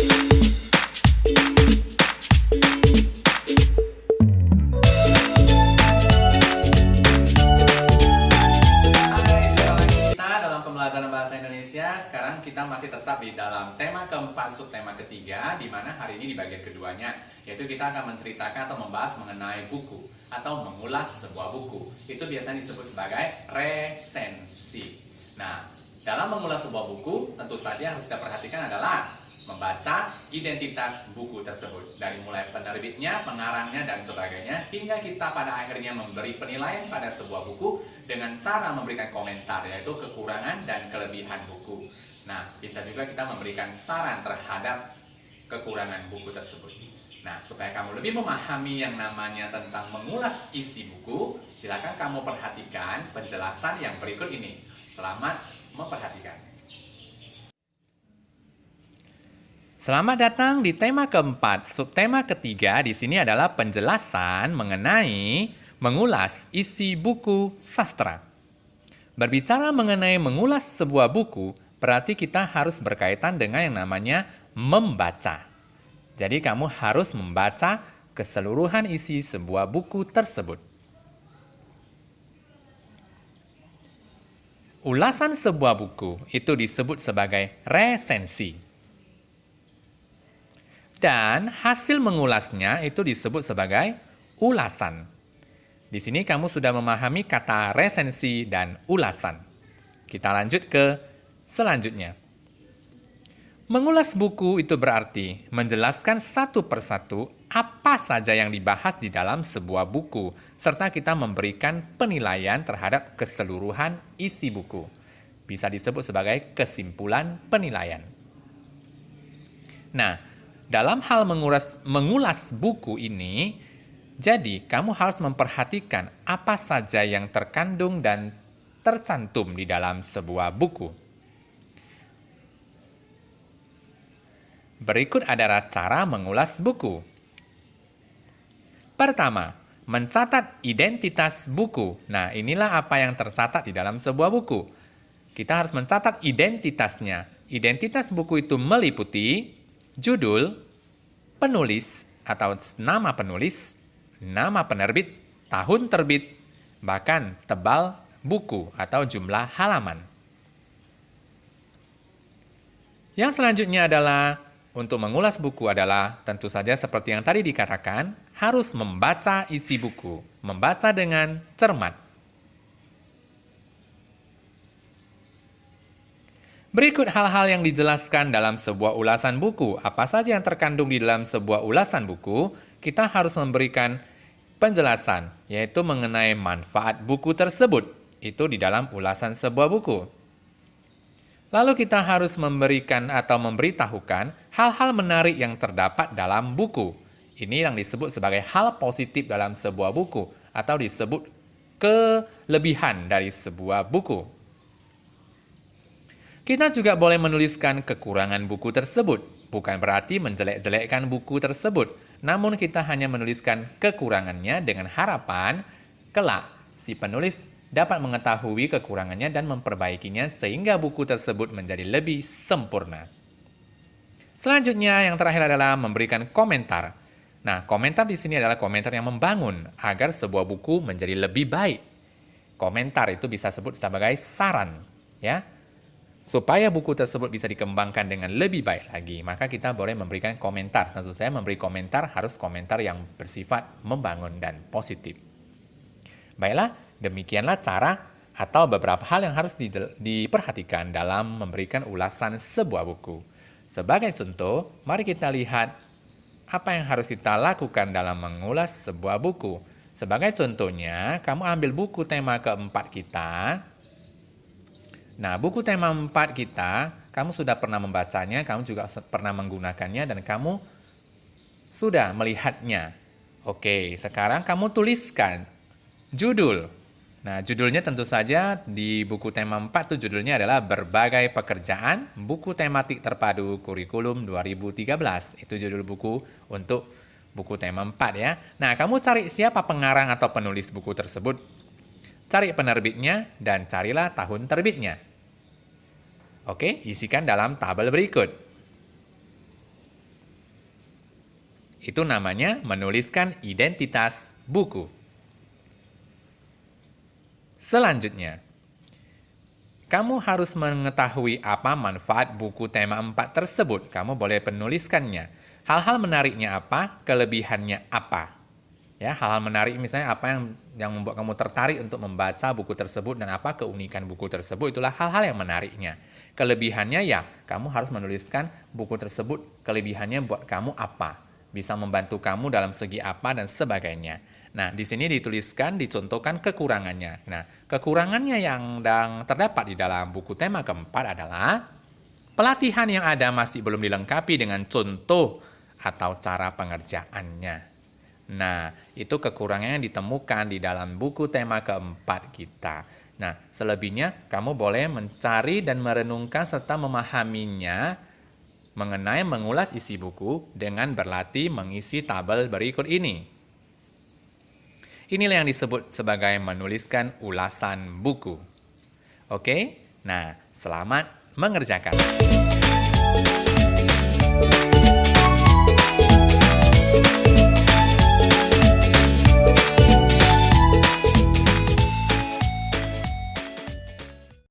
Pembelajaran Bahasa Indonesia. Sekarang kita masih tetap di dalam tema keempat, subtema ketiga, di mana hari ini di bagian keduanya, yaitu kita akan menceritakan atau membahas mengenai buku atau mengulas sebuah buku. Itu biasanya disebut sebagai resensi. Nah, dalam mengulas sebuah buku, tentu saja harus kita perhatikan adalah membaca identitas buku tersebut, dari mulai penerbitnya, pengarangnya, dan sebagainya, hingga kita pada akhirnya memberi penilaian pada sebuah buku dengan cara memberikan komentar, yaitu kekurangan dan kelebihan buku. Nah, bisa juga kita memberikan saran terhadap kekurangan buku tersebut. Nah, supaya kamu lebih memahami yang namanya tentang mengulas isi buku, silakan kamu perhatikan penjelasan yang berikut ini. Selamat memperhatikan. Selamat datang di tema keempat. Subtema ketiga di sini adalah penjelasan mengenai mengulas isi buku sastra. Berbicara mengenai mengulas sebuah buku, berarti kita harus berkaitan dengan yang namanya membaca. Jadi kamu harus membaca keseluruhan isi sebuah buku tersebut. Ulasan sebuah buku itu disebut sebagai resensi. Dan hasil mengulasnya itu disebut sebagai ulasan. Di sini kamu sudah memahami kata resensi dan ulasan. Kita lanjut ke selanjutnya. Mengulas buku itu berarti menjelaskan satu persatu apa saja yang dibahas di dalam sebuah buku, serta kita memberikan penilaian terhadap keseluruhan isi buku. Bisa disebut sebagai kesimpulan penilaian. Nah, dalam hal mengulas buku ini, jadi kamu harus memperhatikan apa saja yang terkandung dan tercantum di dalam sebuah buku. Berikut adalah cara mengulas buku. Pertama, mencatat identitas buku. Nah, inilah apa yang tercatat di dalam sebuah buku. Kita harus mencatat identitasnya. Identitas buku itu meliputi judul, penulis atau nama penulis, nama penerbit, tahun terbit, bahkan tebal buku atau jumlah halaman. Yang selanjutnya adalah untuk mengulas buku adalah tentu saja seperti yang tadi dikatakan, harus membaca isi buku, membaca dengan cermat. Berikut hal-hal yang dijelaskan dalam sebuah ulasan buku. Apa saja yang terkandung di dalam sebuah ulasan buku, kita harus memberikan penjelasan, yaitu mengenai manfaat buku tersebut. Itu di dalam ulasan sebuah buku. Lalu kita harus memberikan atau memberitahukan hal-hal menarik yang terdapat dalam buku. Ini yang disebut sebagai hal positif dalam sebuah buku, atau disebut kelebihan dari sebuah buku. Kita juga boleh menuliskan kekurangan buku tersebut. Bukan berarti menjelek-jelekkan buku tersebut, namun kita hanya menuliskan kekurangannya dengan harapan kelak si penulis dapat mengetahui kekurangannya dan memperbaikinya sehingga buku tersebut menjadi lebih sempurna. Selanjutnya yang terakhir adalah memberikan komentar. Nah, komentar di sini adalah komentar yang membangun agar sebuah buku menjadi lebih baik. Komentar itu bisa disebut sebagai saran, ya. Supaya buku tersebut bisa dikembangkan dengan lebih baik lagi, maka kita boleh memberikan komentar. Tentu saja memberi komentar harus komentar yang bersifat membangun dan positif. Baiklah, demikianlah cara atau beberapa hal yang harus diperhatikan dalam memberikan ulasan sebuah buku. Sebagai contoh, mari kita lihat apa yang harus kita lakukan dalam mengulas sebuah buku. Sebagai contohnya, kamu ambil buku tema keempat kita. Nah, buku tema 4 kita, kamu sudah pernah membacanya, kamu juga pernah menggunakannya, dan kamu sudah melihatnya. Oke, sekarang kamu tuliskan judul. Nah, judulnya tentu saja di buku tema 4 itu judulnya adalah Berbagai Pekerjaan, Buku Tematik Terpadu Kurikulum 2013. Itu judul buku untuk buku tema 4 ya. Nah, kamu cari siapa pengarang atau penulis buku tersebut. Cari penerbitnya dan carilah tahun terbitnya. Oke, isikan dalam tabel berikut. Itu namanya menuliskan identitas buku. Selanjutnya, kamu harus mengetahui apa manfaat buku tema 4 tersebut. Kamu boleh menuliskannya. Hal-hal menariknya apa, kelebihannya apa. Ya, hal-hal menarik misalnya apa yang membuat kamu tertarik untuk membaca buku tersebut dan apa keunikan buku tersebut, itulah hal-hal yang menariknya. Kelebihannya ya, kamu harus menuliskan buku tersebut, kelebihannya buat kamu apa. Bisa membantu kamu dalam segi apa dan sebagainya. Nah, di sini dituliskan, dicontohkan kekurangannya. Nah, kekurangannya yang terdapat di dalam buku tema keempat adalah pelatihan yang ada masih belum dilengkapi dengan contoh atau cara pengerjaannya. Nah, itu kekurangan yang ditemukan di dalam buku tema keempat kita. Nah, selebihnya kamu boleh mencari dan merenungkan serta memahaminya mengenai mengulas isi buku dengan berlatih mengisi tabel berikut ini. Inilah yang disebut sebagai menuliskan ulasan buku. Oke? Nah, selamat mengerjakan.